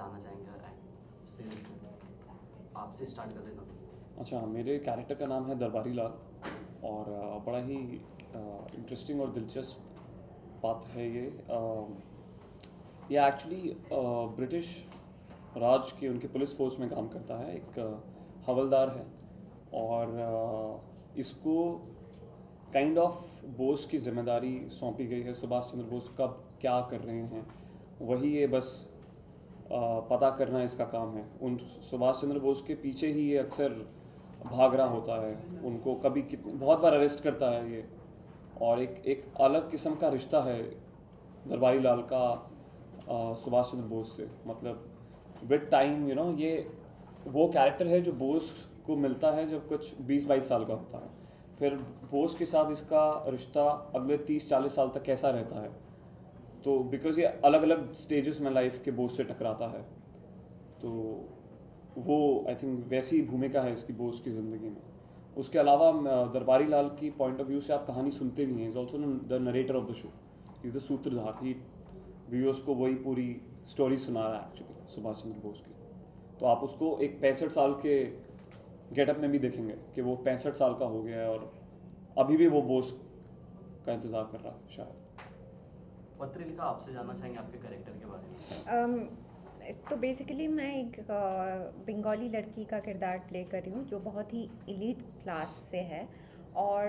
जानना चाहेंगे सीरीज में, आपसे स्टार्ट कर देता हूँ। अच्छा, मेरे कैरेक्टर का नाम है दरबारी लाल और बड़ा ही इंटरेस्टिंग और दिलचस्प पात्र है ये एक्चुअली ब्रिटिश राज के उनके पुलिस फोर्स में काम करता है, एक हवलदार है और इसको काइंड ऑफ बोस की जिम्मेदारी सौंपी गई है। सुभाष चंद्र बोस कब क्या कर रहे हैं वही ये बस पता करना इसका काम है। उन सुभाष चंद्र बोस के पीछे ही ये अक्सर भाग रहा होता है, उनको कभी बहुत बार अरेस्ट करता है ये, और एक अलग किस्म का रिश्ता है दरबारी लाल का सुभाष चंद्र बोस से। मतलब विद टाइम ये वो कैरेक्टर है जो बोस को मिलता है जब कुछ 20-22 साल का होता है, फिर बोस के साथ इसका रिश्ता अगले 30-40 साल तक कैसा रहता है। तो बिकॉज ये अलग अलग स्टेजेस में लाइफ के बोस से टकराता है, तो वो आई थिंक वैसी भूमिका है इसकी बोस की ज़िंदगी में। उसके अलावा दरबारी लाल की पॉइंट ऑफ व्यू से आप कहानी सुनते भी हैं। Is also the narrator of the show, is the सूत्रधार, ही व्यूअर्स को वही पूरी स्टोरी सुना रहा है एक्चुअली सुभाष चंद्र बोस की। तो आप उसको एक 65 साल के गेटअप में भी देखेंगे कि वो 65 साल का हो गया है और अभी भी वो बोस का इंतज़ार कर रहा है शायद। पत्रिका, आपसे जानना चाहेंगे आपके कैरेक्टर के बारे में। तो बेसिकली मैं एक बंगाली लड़की का किरदार प्ले कर रही हूँ जो बहुत ही एलीट क्लास से है और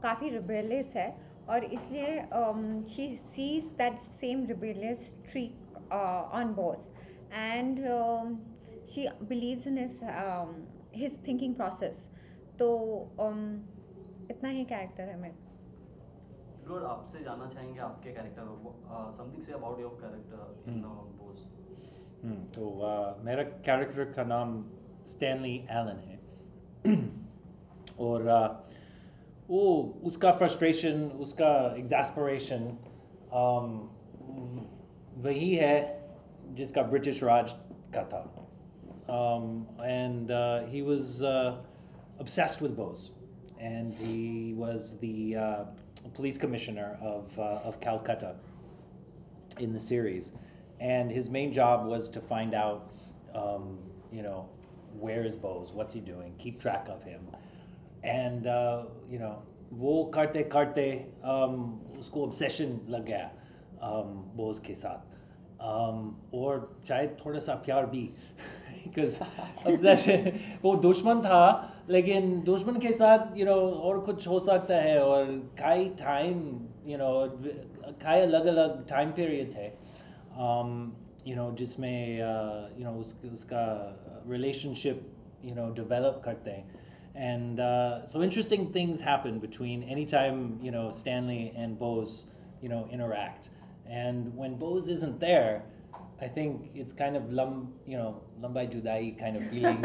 काफ़ी रिबेलियस है, और इसलिए she sees that same rebellious trick on boss and she believes in his thinking process. तो इतना ही कैरेक्टर है मेरा। लॉर्ड, आपसे जानना चाहेंगे आपके character, something say about your character in Bose. तो मेरा कैरेक्टर का नाम स्टैनली एलन है और वो उसका फ्रस्ट्रेशन, उसका एग्जास्परेशन वही है जिसका ब्रिटिश राज का था। And he was obsessed with Bose, and he was the police commissioner of Calcutta in the series, and his main job was to find out, where is Bose, what's he doing, keep track of him, and वो करते करते उसको obsession लग गया Bose के साथ, और शायद थोड़ा सा प्यार भी because obsession, वो दुश्मन था लेकिन दुश्मन के साथ और कुछ हो सकता है, और कई टाइम कई अलग अलग टाइम पीरियड्स है जिसमें उसका रिलेशनशिप डेवलप करते हैं, and so interesting things happen between any time Stanley and Bose interact, and when Bose isn't there, I think it's kind of लंबाई जुदाई kind of feeling।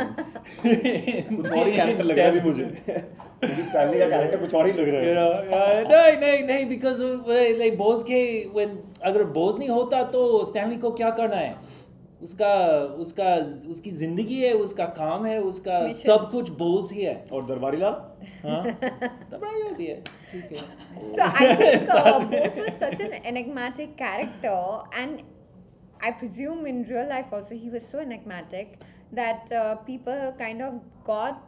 कुछ और ही कैरेक्टर लग रहा है मुझे स्टैनली का कैरेक्टर कुछ और ही लग रहा है। नहीं because like Bose के when अगर Bose नहीं होता तो स्टैनली को क्या करना है, उसकी जिंदगी है, उसका काम है, उसका सब कुछ Bose ही है। और दरबारी लाल दरबारी लाल भी है, ठीक है। So I think Bose was such an enigmatic character, and I presume in real life also he was so enigmatic that people kind of got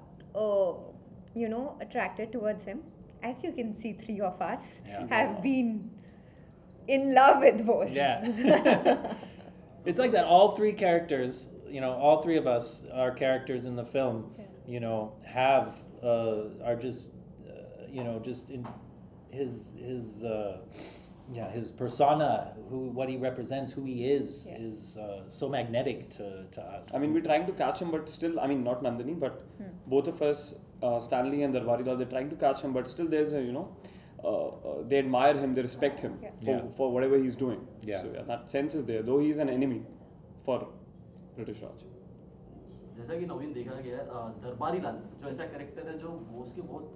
attracted towards him. As you can see, 3 of us have been in love with Bose. Yeah. It's like that. All 3 characters, all 3 of us, our characters in the film, have are just just in his persona, what he represents, who he is so magnetic to us. I mean, we're trying to catch him, but still, I mean, not Nandini, but both of us, Stanley and Darbari Lal, they're trying to catch him, but still there's a, they admire him, they respect him for whatever he's doing. Yeah. So that sense is there, though he's an enemy for British Raj. जैसा कि नवीन देखा गया है, दरबारी लाल जो ऐसा character है जो बोस के बहुत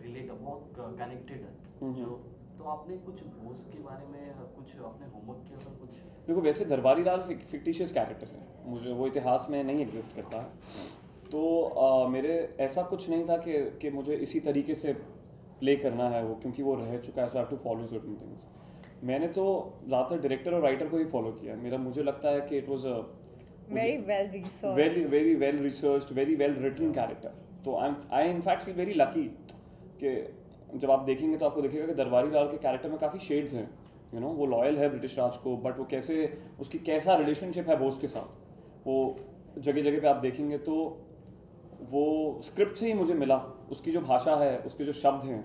रिलेट, बहुत कनेक्टेड है, जो तो आपने कुछ बोस के बारे में कुछ आपने होमवर्क किया था कुछ? देखो, वैसे दरबारी लाल फिक्टिशियस कैरेक्टर है, मुझे वो इतिहास में नहीं एग्जिस्ट करता है, तो मेरे ऐसा कुछ नहीं था कि मुझे इसी तरीके से प्ले करना है वो, क्योंकि वो रह चुका है, so I have to follow certain things. मैंने तो ज़्यादातर डायरेक्टर और राइटर को ही फॉलो किया। मुझे लगता है कि it was very well researched. very well researched, very well written character. तो I in fact feel very lucky कि जब आप देखेंगे तो आपको दिखेगा कि दरबारी लाल के कैरेक्टर में काफ़ी शेड्स हैं, यू नो, वो लॉयल है ब्रिटिश राज को, बट वो कैसे, उसकी कैसा रिलेशनशिप है बोस के साथ, वो जगह जगह पे आप देखेंगे तो वो स्क्रिप्ट से ही मुझे मिला, उसकी जो भाषा है, उसके जो शब्द हैं,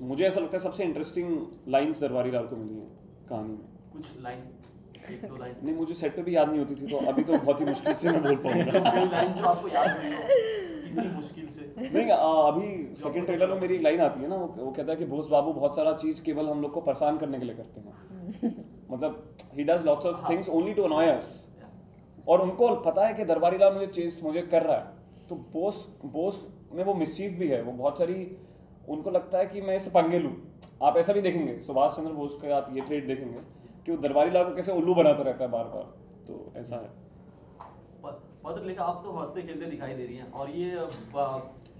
मुझे ऐसा लगता है सबसे इंटरेस्टिंग लाइंस दरबारी लाल को मिली हैं कहानी में। कुछ लाइन, एक दो लाइन नहीं, मुझे सेट पे भी याद नहीं होती थी, तो अभी तो बहुत ही मुश्किल से मैं बोल पाऊंगा। कोई लाइन जो आपको याद हुई हो कितनी मुश्किल से? नहीं, अभी सेकंड ट्रेलर में मेरी एक लाइन आती है ना, वो कहता है कि बोस बाबू बहुत सारा चीज़ केवल हम लोग को परेशान करने के लिए करते हैं। मतलब he does lots of things only to annoy us, और उनको पता है कि दरबारी लाल मुझे कर रहा है, तो बोस में वो मिसचीफ भी है, वो बहुत सारी, उनको लगता है कि मैं इससे पंगे लूँ। आप ऐसा भी देखेंगे सुभाष चंद्र बोस का, आप ये ट्रेड देखेंगे कि वो दरबारी लाल को कैसे उल्लू बनाता रहता है बार बार, तो ऐसा है। पत्र लेखा आप तो हंसते खेलते दिखाई दे रही हैं, और ये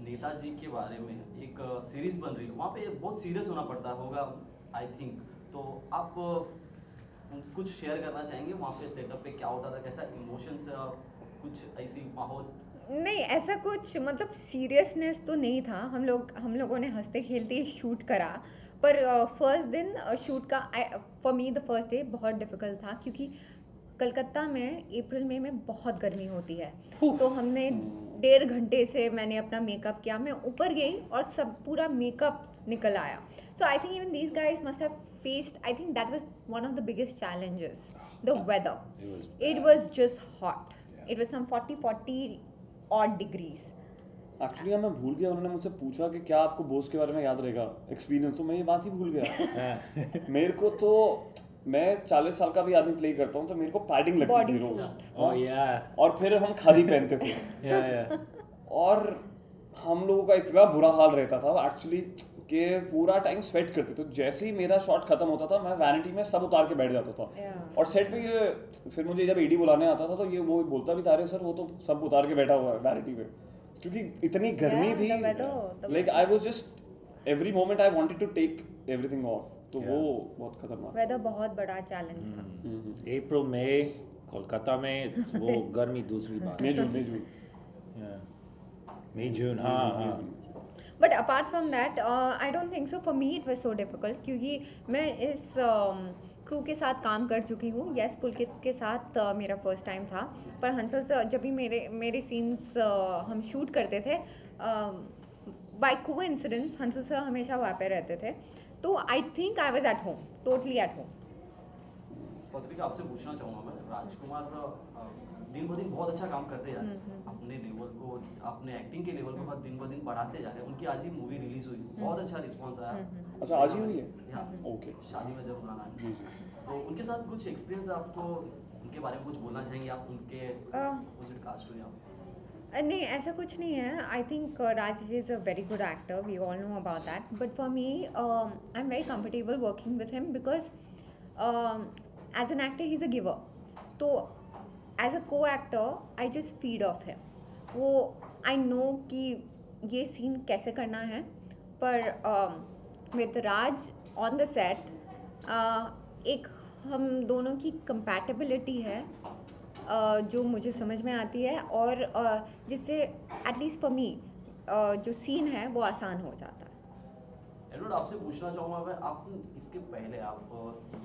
नेताजी के बारे में एक सीरीज बन रही है, वहाँ पे बहुत सीरियस होना पड़ता होगा आई थिंक, तो आप कुछ शेयर करना चाहेंगे वहाँ पे सेटअप पे क्या होता था, कैसा इमोशंस, कुछ ऐसी माहौल? नहीं, ऐसा कुछ मतलब सीरियसनेस तो नहीं था, हम लोगों ने हंसते खेलते शूट करा, पर फर्स्ट दिन शूट का for me the first day बहुत डिफ़िकल्ट था, क्योंकि कलकत्ता में अप्रैल मई में बहुत गर्मी होती है, तो हमने 1.5 घंटे से मैंने अपना मेकअप किया, मैं ऊपर गई और सब पूरा मेकअप निकल आया। So I think even these guys must have faced, I think that was one of the biggest challenges, the weather. It was just hot. It was some 40 odd degrees. Actually मैं भूल गया, उन्होंने मुझसे पूछा कि क्या आपको बोस के बारे में याद रहेगा एक्सपीरियंस, तो मैं ये बात ही भूल गया। मेरे को तो, मैं 40 साल का भी आदमी प्ले करता हूँ, तो मेरे को पैडिंग लगती थी रोज, और फिर हम खादी पहनते थे, और हम लोगों का इतना बुरा हाल रहता था एक्चुअली कि पूरा टाइम स्वेट करते, तो जैसे ही मेरा शॉट खत्म होता था मैं वैनिटी में सब उतार के बैठ जाता था, और सेट पे ये फिर मुझे जब एडी बुलाने आता था तो ये वो बोलता भी था, अरे सर वो तो सब उतार के बैठा हुआ है वैनिटी पे, क्योंकि इतनी गर्मी थी, like I was just every moment I wanted to take everything off, तो वो बहुत खतरनाक, वेदर बहुत बड़ा चैलेंज था। अप्रैल मई कोलकाता में वो गर्मी दूसरी बात, मई जून, हाँ। But apart from that I don't think so for me it was so difficult, क्योंकि मैं इस क्रू के साथ काम कर चुकी हूँ। यस, पुलकित के साथ मेरा फर्स्ट टाइम था, पर हंसल सर जब भी मेरे सीन्स हम शूट करते थे, बाय कोइंसिडेंस हंसल सर हमेशा वहाँ पे रहते थे, तो I think I was at home, totally at home. पत्रिका आपसे पूछना चाहूँगा मैं, राजकुमार दिन ब दिन बहुत अच्छा काम करते जा रहे हैं, अपने लेवल को, अपने एक्टिंग के लेवल को हर दिन ब दिन बढ़ाते जा रहे हैं। उनकी आज ही मूवी रिलीज हुई, बहुत अच्छा रिस्पांस आया। अच्छा, आज ही हुई है? ओके, शादी में जब बुलाना है, तो उनके साथ कुछ एक्सपीरियंस आपको उनके बारे में कुछ बोलना चाहेंगे आप, उनके अपोजिट कास्ट हुई आप? नहीं, ऐसा कुछ नहीं है। I think Raj is a very good actor, we all know about that, but for me I am very comfortable working with him, because as an actor he is a giver, तो as a co actor I just feed off him. वो I no कि ये scene कैसे करना है, पर with Raj on the set एक हम दोनों की कंपैटिबिलिटी है जो मुझे समझ में आती है, और जिससे एटलीस्ट फॉर मी जो सीन है वो आसान हो जाता है। एडवर्ड, आपसे पूछना चाहूँगा मैं, आप इसके पहले, आप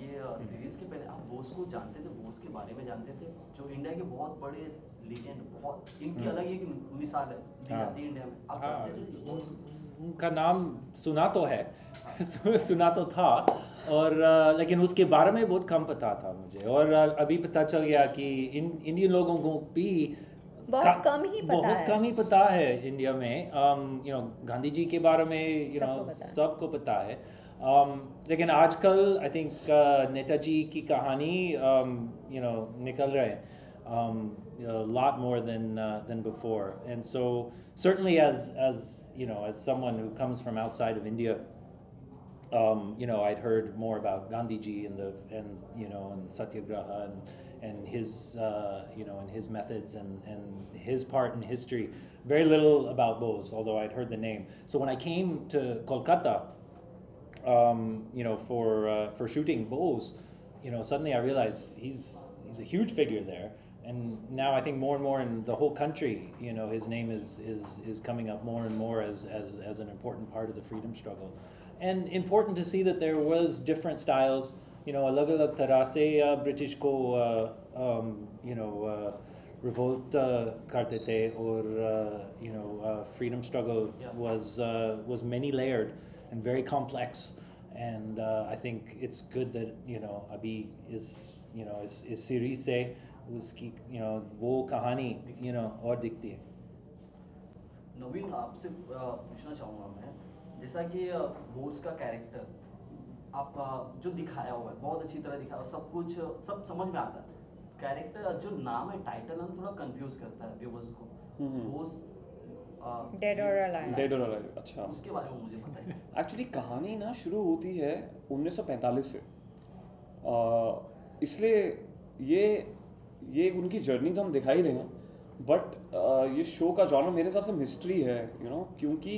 ये सीरीज के पहले आप बोस को जानते थे, बोस के बारे में जानते थे, जो इंडिया के बहुत बड़े लीजेंड, बहुत इनकी अलग एक मिसाल है दी जाती है इंडिया में, आप जानते थे? उनका नाम सुना तो है, सुना तो था, और लेकिन उसके बारे में बहुत कम पता था मुझे, और अभी पता चल गया कि इंडियन लोगों को भी बहुत कम ही पता है इंडिया में। यू नो, गांधी जी के बारे में यू नो सबको पता है, लेकिन आजकल आई थिंक नेताजी की कहानी यू नो निकल रहे हैं a lot more than before, and so certainly as you know, as someone who comes from outside of India, you know, I'd heard more about Gandhi ji and you know, and Satyagraha and his you know, and his methods and his part in history. Very little about Bose, although I'd heard the name. So when I came to Kolkata, you know, for shooting Bose, you know, suddenly I realized he's a huge figure there, And now I think more and more in the whole country, you know, his name is coming up more and more as an important part of the freedom struggle. And important to see that there was different styles, you know, alag-alag tarah se British ko, you know, revolt karte the, or you know, freedom struggle was many layered and very complex. And I think it's good that, you know, Abhi is, you know, is series se उसकी, you know, वो कहानी, you know, और दिखती है. नवीन, आपसे पूछना चाहूँगा मैं, जैसा कि बोस का कैरेक्टर आप जो दिखाया हुआ है बहुत अच्छी तरह दिखाया, सब कुछ सब समझ में आता है. कैरेक्टर जो नाम है, टाइटल हम थोड़ा कंफ्यूज करता है व्यूअर्स को. बोस डेड और अलाइव. डेड और अलाइव, अच्छा. उसके बारे में मुझे पता है. एक्चुअली कहानी ना शुरू होती है 1945 से, इसलिए ये उनकी जर्नी तो हम दिखा ही रहे हैं, बट ये शो का जॉनर मेरे हिसाब से मिस्ट्री है, यू नो, क्योंकि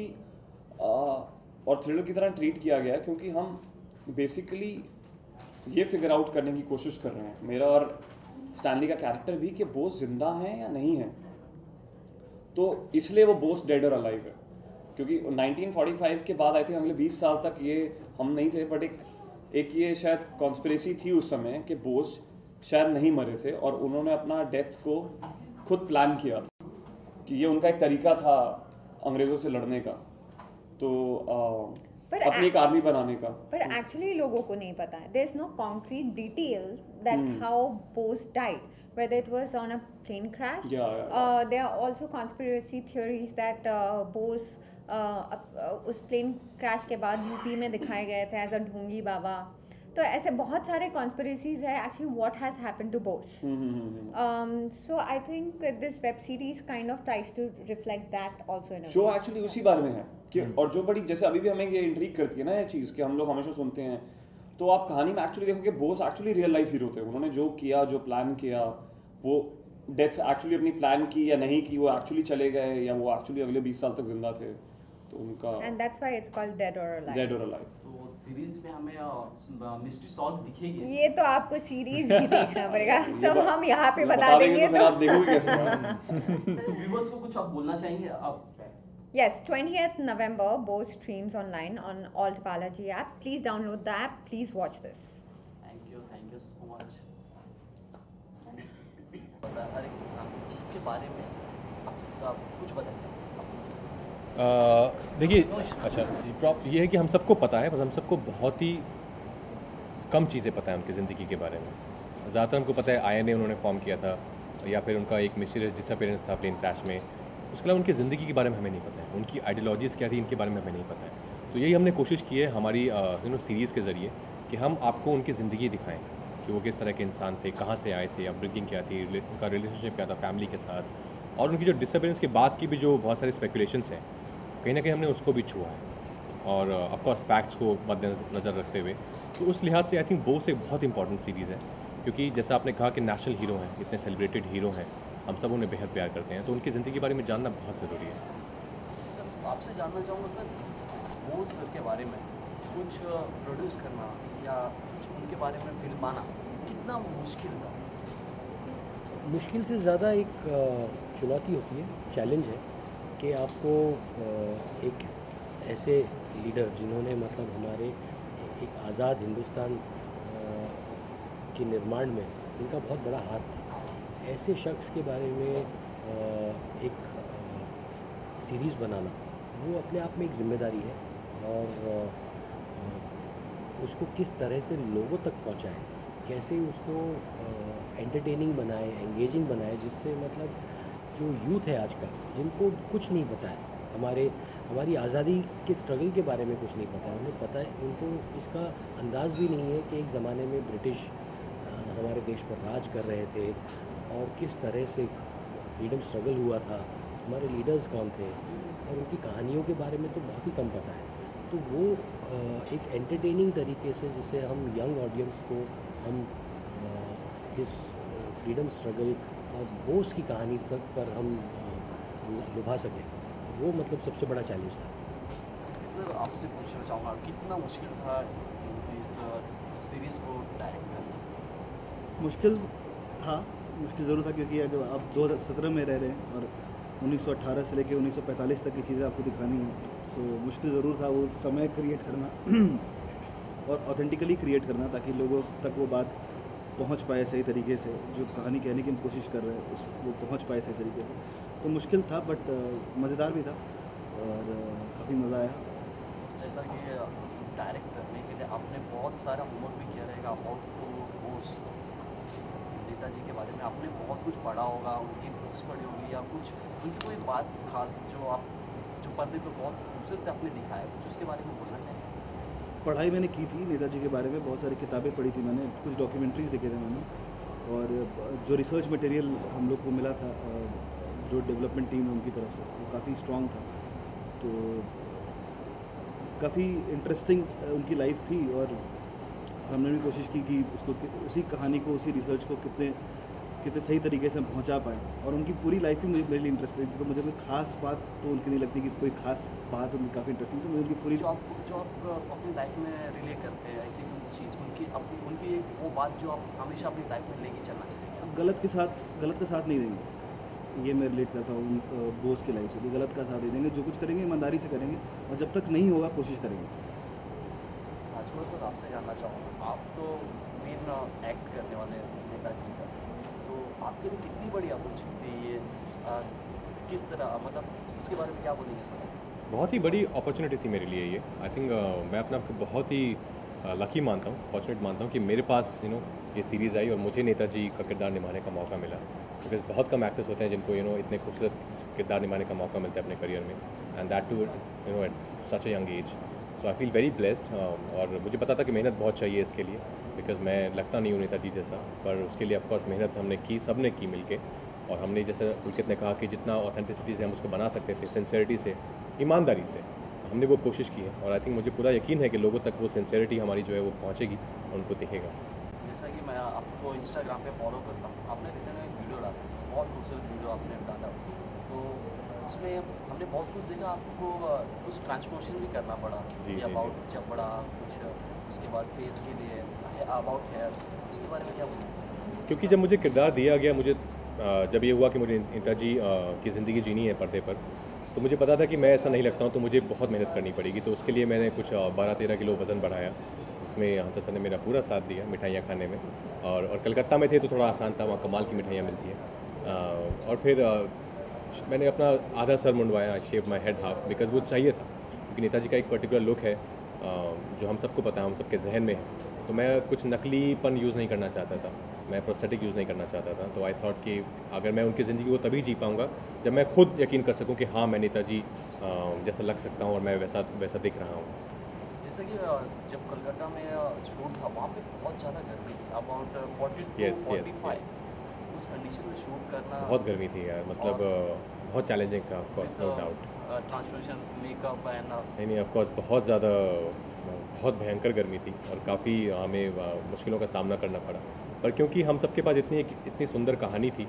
और थ्रिलर की तरह ट्रीट किया गया है, क्योंकि हम बेसिकली ये फिगर आउट करने की कोशिश कर रहे हैं, मेरा और स्टैनली का कैरेक्टर भी, कि बोस जिंदा हैं या नहीं हैं. तो इसलिए वो बोस डेड और अलाइव है, क्योंकि 1945 के बाद आई थिंक अगले 20 साल तक ये हम नहीं थे, बट एक ये शायद कॉन्स्पिरेसी थी उस समय कि बोस शायद नहीं मरे थे और उन्होंने अपना डेथ को खुद प्लान किया था, कि ये उनका एक तरीका था अंग्रेज़ों से लड़ने का, तो अपनी एक आर्मी बनाने का. पर एक्चुअली लोगों को नहीं पता है, there is no concrete details that how Bose died, whether it was on a plane crash. There are also conspiracy theories that Bose उस plane crash के बाद यूपी में दिखाए गए थे एज अ ढोंगी बाबा. तो ऐसे बहुत सारे conspiracies है actually what has happened to Bose. So I think this web series kind of tries to reflect that also in a show actually उसी बारे में है कि और जो बड़ी जैसे अभी भी हमें ये इंट्रीग करती है ना ये चीज़ कि हम लोग हमेशा सुनते हैं, तो आप कहानी में एक्चुअली देखोगे Bose actually real life hero थे. उन्होंने जो किया, जो प्लान किया, वो डेथ एक्चुअली अपनी प्लान की या नहीं की, वो एक्चुअली चले गए या वो एक्चुअली अगले 20 साल तक जिंदा थे, तो उनका and that's why it's called Dead or Alive. Dead or Alive. तो सीरीज में हमें मिस्ट्री सॉल्व दिखेगी. ये तो आपको सीरीज ही देखना पड़ेगा, सब हम यहाँ पे बता देंगे तो आप देखोगे कैसे. व्यूअर्स को कुछ आप बोलना चाहेंगे आप? Yes, 20th November, Bose streams online on Alt Balaji app. Please download the app. Please watch this. Thank you so much. हर एक के बारे में आप कुछ बताइए. देखिए, अच्छा ये है कि हम सबको पता है, बस हम सबको बहुत ही कम चीज़ें पता है उनकी ज़िंदगी के बारे में. ज़्यादातर हमको पता है INA उन्होंने फॉर्म किया था, या फिर उनका एक मिस्टीरियस डिसअपीयरेंस था प्लेन क्रैश में. उसके अलावा उनकी ज़िंदगी के बारे में हमें नहीं पता है, उनकी आइडियोलॉजीज़ क्या थी इनके बारे में हमें नहीं पता है. तो यही हमने कोशिश की है हमारी सीरीज़ के ज़रिए कि हम आपको उनकी ज़िंदगी दिखाएं कि वो किस तरह के इंसान थे, कहाँ से आए थे, अपब्रिंगिंग क्या थी, उनका रिलेशनशिप क्या था फैमिली के साथ, और उनकी जो डिसअपीयरेंस के बाद की भी जो बहुत सारी स्पेकुलेशंस हैं, कहीं ना कहीं हमने उसको भी छुआ है, और ऑफकोर्स फैक्ट्स को मद्देनज़र रखते हुए. तो उस लिहाज से आई थिंक बोस एक बहुत इंपॉर्टेंट सीरीज़ है, क्योंकि जैसा आपने कहा कि नेशनल हीरो हैं, इतने सेलिब्रेटेड हीरो हैं, हम सब उन्हें बेहद प्यार करते हैं, तो उनकी ज़िंदगी के बारे में जानना बहुत ज़रूरी है. सर आपसे जानना चाहूँगा सर, बोस सर के बारे में कुछ प्रोड्यूस करना या कुछ उनके बारे में फिल्म बनाना कितना मुश्किल था? मुश्किल से ज़्यादा एक चुनौती होती है, चैलेंज है कि आपको एक ऐसे लीडर जिन्होंने मतलब हमारे एक आज़ाद हिंदुस्तान के निर्माण में इनका बहुत बड़ा हाथ था, ऐसे शख्स के बारे में एक सीरीज़ बनाना वो अपने आप में एक ज़िम्मेदारी है, और उसको किस तरह से लोगों तक पहुंचाएं, कैसे उसको एंटरटेनिंग बनाए, एंगेजिंग बनाए, जिससे मतलब जो यूथ है आज का, जिनको कुछ नहीं पता है, हमारी आज़ादी के स्ट्रगल के बारे में कुछ नहीं पता है, उन्हें पता है, उनको इसका अंदाज़ भी नहीं है कि एक ज़माने में ब्रिटिश हमारे देश पर राज कर रहे थे और किस तरह से फ्रीडम स्ट्रगल हुआ था, हमारे लीडर्स कौन थे, और उनकी कहानियों के बारे में तो बहुत ही कम पता है. तो वो एक एंटरटेनिंग तरीके से जिसे हम यंग ऑडियंस को हम इस फ्रीडम स्ट्रगल और बोस की कहानी तक पर हम लुभा सकें, वो मतलब सबसे बड़ा चैलेंज था. सर आपसे पूछना चाहूँगा, कितना मुश्किल था इस सीरीज़ को डायरेक्ट करना? मुश्किल था, मुश्किल ज़रूर था, क्योंकि जब आप 2017 में रह रहे हैं और 1918 से लेकर 1945 तक की चीज़ें आपको दिखानी है, सो मुश्किल ज़रूर था वो समय क्रिएट करना और ऑथेंटिकली क्रिएट करना, ताकि लोगों तक वो बात पहुंच पाए सही तरीके से, जो कहानी कहने की हम कोशिश कर रहे हैं उस वो पहुंच पाए सही तरीके से। तो मुश्किल था बट मज़ेदार भी था और काफ़ी मज़ा आया। जैसा कि डायरेक्ट करने के लिए आपने बहुत सारा होमवर्क भी किया रहेगा अबाउट टू बोस, नेताजी के बारे में आपने बहुत कुछ पढ़ा होगा, उनकी बुक्स पढ़ी होगी या कुछ उनकी कोई बात खास जो पर्दे पर बहुत खूबसूरत से आपने दिखाया, कुछ उसके बारे में बोलना चाहिए। पढ़ाई मैंने की थी नेताजी के बारे में, बहुत सारी किताबें पढ़ी थी मैंने, कुछ डॉक्यूमेंट्रीज़ देखे थे मैंने, और जो रिसर्च मटेरियल हम लोग को मिला था जो डेवलपमेंट टीम है उनकी तरफ से, वो काफ़ी स्ट्रॉन्ग था। तो काफ़ी इंटरेस्टिंग उनकी लाइफ थी और हमने भी कोशिश की कि उसको उसी कहानी को, उसी रिसर्च को कितने सही तरीके से हम पहुंचा पाएँ। और उनकी पूरी लाइफ ही मेरे लिए इंटरेस्टिंग थी, तो मुझे कोई खास बात तो उनकी नहीं लगती कि कोई खास बात उनकी काफ़ी इंटरेस्टिंग थी। तो उनकी पूरी जो आप अपनी लाइफ में रिलेट करते हैं ऐसी कोई चीज़ उनकी वो बात जो आप हमेशा अपनी लाइफ में लेके चलना चाहिए। गलत का साथ नहीं देंगे, ये मैं रिलेट करता हूँ बोस की लाइफ से। भी गलत का साथ दे देंगे, जो कुछ करेंगे ईमानदारी से करेंगे और जब तक नहीं होगा कोशिश करेंगे। राजकुमार सर, आपसे जानना चाहूँगा, आप तो मेन एक्ट करने वाले नेताजी का, तो आपके लिए कितनी बड़ी अपॉर्चुनिटी ये, किस तरह, मतलब उसके बारे में क्या बोलेंगे सर? बहुत ही बड़ी अपॉर्चुनिटी थी मेरे लिए ये। आई थिंक मैं अपने आप को बहुत ही लकी मानता हूँ, फॉर्चुनेट मानता हूँ कि मेरे पास ये सीरीज़ आई और मुझे नेताजी का किरदार निभाने का मौका मिला। बिकॉज बहुत कम एक्टर्स होते हैं जिनको इतने खूबसूरत किरदार निभाने का मौका मिलता है अपने करियर में, and that too at such a young age. So I feel very blessed. और मुझे पता था कि मेहनत बहुत चाहिए इसके लिए, बिकॉज मैं लगता नहीं हूँ नेताजी जैसा, पर उसके लिए ऑफकोर्स मेहनत हमने की, सब ने की मिल के। और हमने, जैसे पुलकित ने कहा, कि जितना ऑथेंटिसिटी से हम उसको बना सकते थे, सिंसेरिटी से, ईमानदारी से, हमने वो कोशिश की है। और आई थिंक मुझे पूरा यकीन है कि लोगों तक वो सिंसेरिटी हमारी जो है वो पहुँचेगी और उनको दिखेगा। जैसा कि मैं आपको इंस्टाग्राम पे फॉलो करता हूँ, आपने रिसेंट में एक वीडियो डाला, बहुत खूबसूरत वीडियो आपने डाला, तो उसमें हमने बहुत कुछ देखा, आपको कुछ ट्रांसफॉर्मेशन भी करना पड़ा कि अबाउट चपड़ा कुछ, उसके बाद फेस के लिए अबाउट हेयर, उसके बारे में क्या बोलेंगे सर? क्योंकि जब मुझे किरदार दिया गया, मुझे जब ये हुआ कि मुझे नेताजी की ज़िंदगी जीनी है पर्दे पर, तो मुझे पता था कि मैं ऐसा नहीं लगता हूँ, तो मुझे बहुत मेहनत करनी पड़ेगी। तो उसके लिए मैंने कुछ 12-13 किलो वज़न बढ़ाया, जिसमें हंसा सर ने मेरा पूरा साथ दिया मिठाइयाँ खाने में। और कलकत्ता में थे तो थोड़ा आसान था, वहाँ कमाल की मिठाइयाँ मिलती हैं। और फिर मैंने अपना आधा सर मुंडवाया, shave my head half, because वो चाहिए था, क्योंकि नेताजी का एक पर्टिकुलर लुक है जो हम सबको पता है, हम सबके जहन में है। तो मैं कुछ नकलीपन यूज़ नहीं करना चाहता था, मैं प्रोस्थेटिक यूज़ नहीं करना चाहता था। तो आई थॉट कि अगर मैं उनकी ज़िंदगी को तभी जी पाऊँगा जब मैं खुद यकीन कर सकूँ कि हाँ, मैं नेताजी जैसा लग सकता हूँ और मैं वैसा दिख रहा हूँ। जैसा कि जब कलकत्ता में शूट था, वहाँ पे बहुत ज़्यादा गर्मी थी, अबाउट 40 to Yes, 45। उस कंडीशन में शूट करना बहुत गर्मी थी यार, मतलब बहुत चैलेंजिंग था, of course, no doubt. Transformation, makeup and नहीं, ऑफ कोर्स बहुत ज़्यादा, बहुत भयंकर गर्मी थी और काफ़ी हमें मुश्किलों का सामना करना पड़ा। पर क्योंकि हम सब के पास इतनी सुंदर कहानी थी,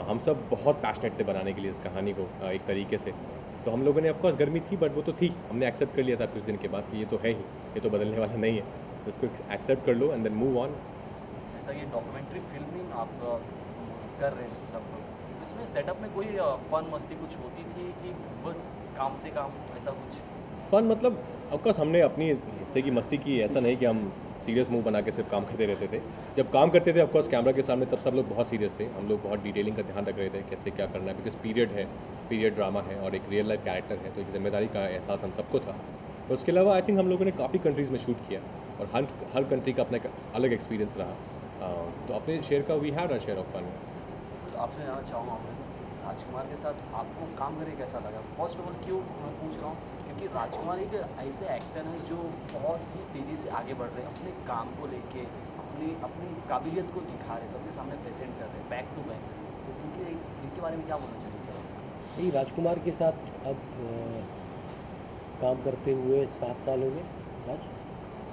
हम सब बहुत पैशनेट थे बनाने के लिए इस कहानी को एक तरीके से, तो हम लोगों ने, ऑफ कोर्स गर्मी थी, बट वो तो थी, हमने एक्सेप्ट कर लिया था कुछ दिन के बाद कि ये तो है ही, ये तो बदलने वाला नहीं है, तो इसको एक्सेप्ट कर लो एंड देन मूव ऑन। जैसा कि डॉक्यूमेंट्री फिल्मिंग आप कर रहे हैं सेटअप, तो इसमें सेटअप में कोई फन मस्ती कुछ होती थी कि बस काम से काम, ऐसा कुछ? फ़न मतलब ऑफकोर्स हमने अपनी हिस्से की मस्ती की, ऐसा नहीं कि हम सीरियस मुंह बना के सिर्फ काम करते रहते थे। जब काम करते थे ऑफकोर्स कैमरा के सामने, तब सब लोग बहुत सीरियस थे, हम लोग बहुत डिटेलिंग का ध्यान रख रहे थे, कैसे क्या करना है, बिकॉज पीरियड ड्रामा है और एक रियल लाइफ कैरेक्टर है, तो एक जिम्मेदारी का एहसास हम सबको था। तो उसके अलावा आई थिंक हम लोगों ने काफ़ी कंट्रीज़ में शूट किया और हर कंट्री का अपना एक अलग एक्सपीरियंस रहा, तो अपने शेयर का we had a share of fun. Sir, आपसे जानना चाहूँगा मैं, राजकुमार के साथ आपको काम करके कैसा लगा? फर्स्ट ऑफ ऑल क्यों मैं पूछ रहा हूँ, क्योंकि राजकुमार एक ऐसे एक्टर हैं जो बहुत ही तेज़ी से आगे बढ़ रहे हैं, अपने काम को लेके अपनी काबिलियत को दिखा रहे हैं, सबके सामने प्रेजेंट कर रहे हैं बैक टू बैक। तो इनके बारे में क्या बोलना चाहिए सर? यही राजकुमार के साथ अब काम करते हुए 7 साल हो गए। राज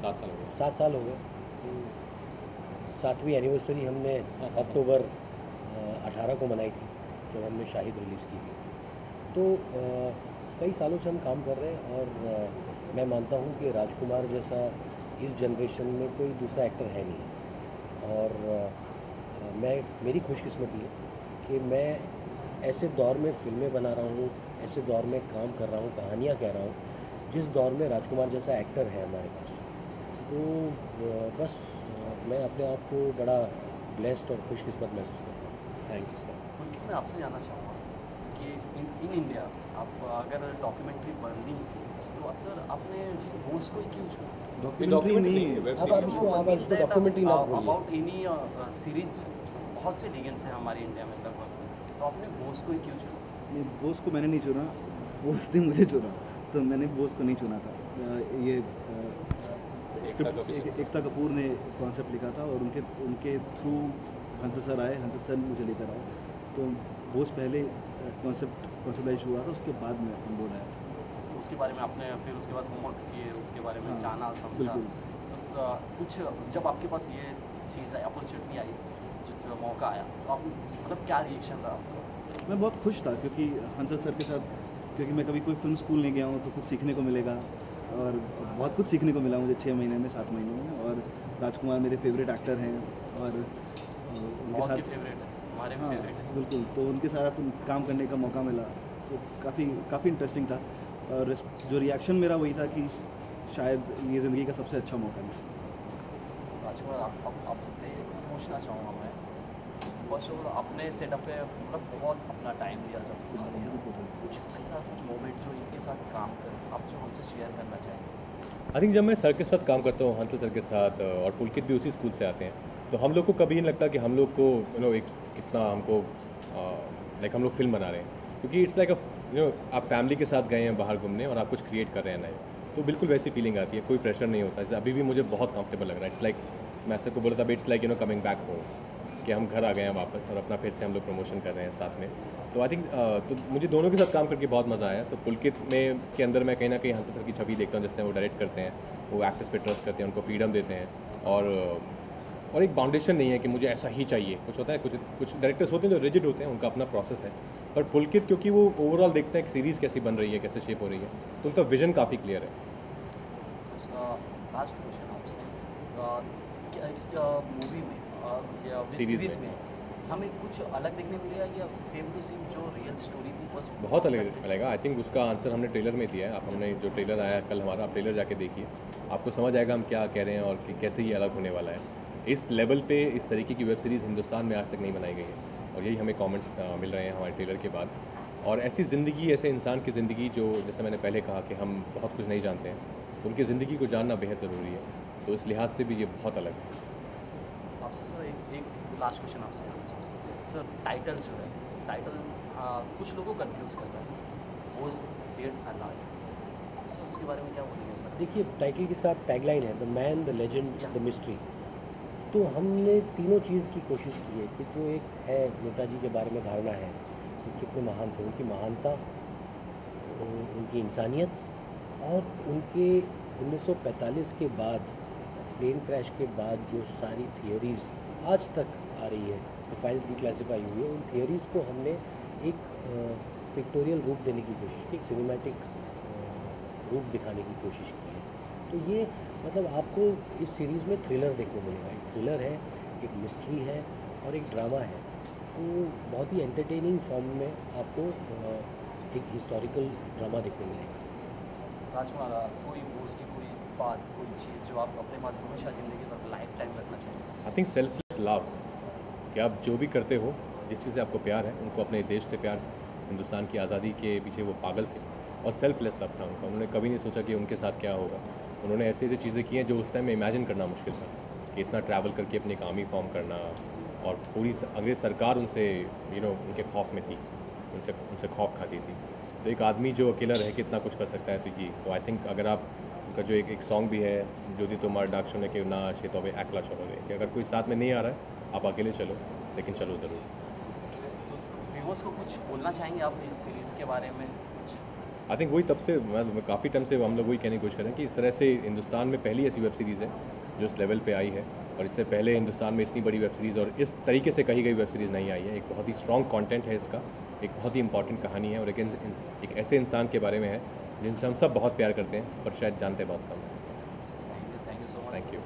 7 साल हो गए। 7 साल हो गए। 7वीं एनिवर्सरी हमने अक्टूबर 18 को मनाई थी, जब हमने शाहिद रिलीज़ की थी। तो कई सालों से हम काम कर रहे हैं और मैं मानता हूँ कि राजकुमार जैसा इस जनरेशन में कोई दूसरा एक्टर है नहीं। और मेरी खुशकिस्मती है कि मैं ऐसे दौर में फ़िल्में बना रहा हूँ, ऐसे दौर में काम कर रहा हूँ, कहानियाँ कह रहा हूँ, जिस दौर में राजकुमार जैसा एक्टर है हमारे पास। तो बस मैं अपने आप को बड़ा ब्लेस्ड और खुशकिस्मत महसूस करता हूँ। Thank you sir. उनकी मैं आपसे जानना चाहूँगा कि इन इंडिया आप अगर डॉक्यूमेंट्री बननी तो सर आपने बोस को ही क्यों चुना? डॉक्यूमेंट्री नहीं है, आप इसको डॉक्यूमेंट्री ना बोलिए। अबाउट एनी सीरीज बहुत से डिगेंस हैं हमारे इंडिया में लगभग, तो आपने बोस को ही क्यों चुना? नहीं, बोस को मैंने नहीं चुना, बोस ने मुझे चुना, तो मैंने बोस को नहीं चुना था। ये स्क्रिप्ट एकता कपूर ने कॉन्सेप्ट लिखा था और उनके थ्रू हंस सर आए, हंस सर मुझे लेकर आए, तो बोस पहले कॉन्सेप्टाइज हुआ था, उसके बाद में ऑन बोर्ड आया था। तो उसके बारे में आपने फिर उसके बाद होमवर्क्स किए, उसके बारे में हाँ, जाना समझा, बिल्कुल। बस कुछ जब आपके पास ये चीज़ आई, अपॉर्चुनिटी आई, जो मौका आया, तो आप मतलब क्या रिएक्शन रहा आपका? मैं बहुत खुश था क्योंकि हंसल सर के साथ, क्योंकि मैं कभी कोई फिल्म स्कूल नहीं गया हूँ, तो कुछ सीखने को मिलेगा और बहुत कुछ सीखने को मिला मुझे 6 महीने में, 7 महीने में। और राजकुमार मेरे फेवरेट एक्टर हैं और उनके बहुत साथ ही फेवरेट है, हमारे भी हाँ फेवरेट है। बिल्कुल, तो उनके साथ काम करने का मौका मिला, सो काफ़ी इंटरेस्टिंग था। और जो रिएक्शन मेरा वही था कि शायद ये ज़िंदगी का सबसे अच्छा मौका मिला। राजकुमार आपसे पूछना चाहूँगा मैं, फर्स्ट ऑफ ऑल आपने सेटअप पे मतलब बहुत अपना टाइम दिया, सब कुछ दिया, कुछ ऐसा कुछ मोमेंट जो इनके साथ काम कर आप जो हमसे शेयर करना चाहेंगे? आई थिंक जब मैं सर के साथ काम करता हूँ, हंसल सर के साथ, और पुलकित भी उसी स्कूल से आते हैं, तो हम लोग को कभी नहीं लगता कि हम लोग को एक कितना हमको लाइक हम लोग फिल्म बना रहे हैं, क्योंकि इट्स लाइक आप फैमिली के साथ गए हैं बाहर घूमने और आप कुछ क्रिएट कर रहे हैं नए, तो बिल्कुल वैसी फीलिंग आती है, कोई प्रेशर नहीं होता। जैसे अभी भी मुझे बहुत कंफर्टेबल लग रहा है। इट्स लाइक मैं सर को बोला था, it's like coming back home, कि हम घर आ गए हैं वापस और अपना फिर से हम लोग प्रमोशन कर रहे हैं साथ में। तो आई थिंक तो मुझे दोनों के साथ काम करके बहुत मज़ा आया। तो पुलकित में के अंदर मैं कहीं ना कहीं हंस सर की छवि देखता हूँ, जिससे वो डायरेक्ट करते हैं, वो एक्टर्स पे ट्रस्ट करते हैं, उनको फ्रीडम देते हैं, और एक बाउंडेशन नहीं है कि मुझे ऐसा ही चाहिए। कुछ होता है, कुछ डायरेक्टर्स होते हैं जो रिजिड होते हैं, उनका अपना प्रोसेस है, पर पुलकित क्योंकि वो ओवरऑल देखते हैं कि सीरीज़ कैसी बन रही है, कैसे शेप हो रही है, तो उनका विजन काफ़ी क्लियर है। लास्ट क्वेश्चन आपसे, क्या इस मूवी में या सीरीज में हमें कुछ अलग देखने को मिलेगा या सेम टू सेम जो रियल स्टोरी थी बस बहुत अलग मिलेगा। आई थिंक उसका आंसर हमने ट्रेलर में दिया है। आप हमने जो ट्रेलर आया कल हमारा, आप ट्रेलर जाके देखिए, आपको समझ आएगा हम क्या कह रहे हैं और कि कैसे ये अलग होने वाला है। इस लेवल पे इस तरीके की वेब सीरीज़ हिंदुस्तान में आज तक नहीं बनाई गई है, और यही हमें कमेंट्स मिल रहे हैं हमारे ट्रेलर के बाद। और ऐसी ज़िंदगी, ऐसे इंसान की ज़िंदगी जो, जैसे मैंने पहले कहा कि हम बहुत कुछ नहीं जानते हैं, तो उनकी ज़िंदगी को जानना बेहद ज़रूरी है। तो इस लिहाज से भी ये बहुत अलग है। आपसे सर एक लास्ट क्वेश्चन आपसे जानना चाहूँगा सर, टाइटल जो है, टाइटल कुछ लोगों को कंफ्यूज करता है, वो डेट अलाइव, सर उसके बारे में क्या बोलेंगे सर? देखिए, टाइटल के साथ टैगलाइन है the man, the legend, the mystery. तो हमने तीनों चीज़ की कोशिश की है कि जो एक है नेताजी के बारे में धारणा है कि कितने महान थे, उनकी महानता, उनकी इंसानियत, और उनके 1945 के बाद प्लेन क्रैश के बाद जो सारी थियोरीज़ आज तक आ रही है, तो फाइल्स डिक्लासिफाई हुई है, उन थियोरीज़ को हमने एक पिक्टोरियल रूप देने की कोशिश की, एक सिनेमैटिक रूप दिखाने की कोशिश की है। तो ये मतलब आपको इस सीरीज़ में थ्रिलर देखने मिलेगा, एक थ्रिलर है, एक मिस्ट्री है और एक ड्रामा है। तो बहुत ही एंटरटेनिंग फॉर्म में आपको एक हिस्टोरिकल ड्रामा देखने मिलेगा। राजकुमार, कोई बोस की कोई बात, कोई चीज़ जो आप अपने पास हमेशा ज़िंदगी भर लाइफ टाइम रखना चाहिए? आई थिंक सेल्फलेस लव, कि आप जो भी करते हो, जिस चीज़ से आपको प्यार है, उनको अपने देश से प्यार था, हिंदुस्तान की आज़ादी के पीछे वो पागल थे, और सेल्फलेस लव था उनका। उन्होंने कभी नहीं सोचा कि उनके साथ क्या होगा। उन्होंने ऐसी ऐसी चीज़ें की हैं जो उस टाइम में इमेजिन करना मुश्किल था, कि इतना ट्रैवल करके अपनी एक आर्मी फॉर्म करना, और पूरी अंग्रेज़ सरकार उनसे उनके खौफ में थी, उनसे खौफ खाती थी। तो एक आदमी जो अकेला रह के इतना कुछ कर सकता है, तो आई थिंक अगर आप उनका जो एक सॉन्ग भी है, ज्योति तुम्हार डाक सुने के ना शे तो एकला चलो रे, कि अगर कोई साथ में नहीं आ रहा है, आप अकेले चलो, लेकिन चलो ज़रूर। तो व्यूअर्स को कुछ बोलना चाहेंगे आप इस सीरीज़ के बारे में? कुछ आई थिंक वही, तब से मैं काफ़ी टाइम से हम लोग वही कहने की कोशिश करें कि इस तरह से हिंदुस्तान में पहली ऐसी वेब सीरीज़ है जो इस लेवल पे आई है, और इससे पहले हिंदुस्तान में इतनी बड़ी वेब सीरीज़ और इस तरीके से कही गई वेब सीरीज़ नहीं आई है। एक बहुत ही स्ट्रॉन्ग कंटेंट है इसका, एक बहुत ही इंपॉर्टेंट कहानी है, और एक ऐसे इंसान के बारे में है जिनसे हम सब बहुत प्यार करते हैं, पर शायद जानते बहुत कम हैं। Thank you so much. Thank you.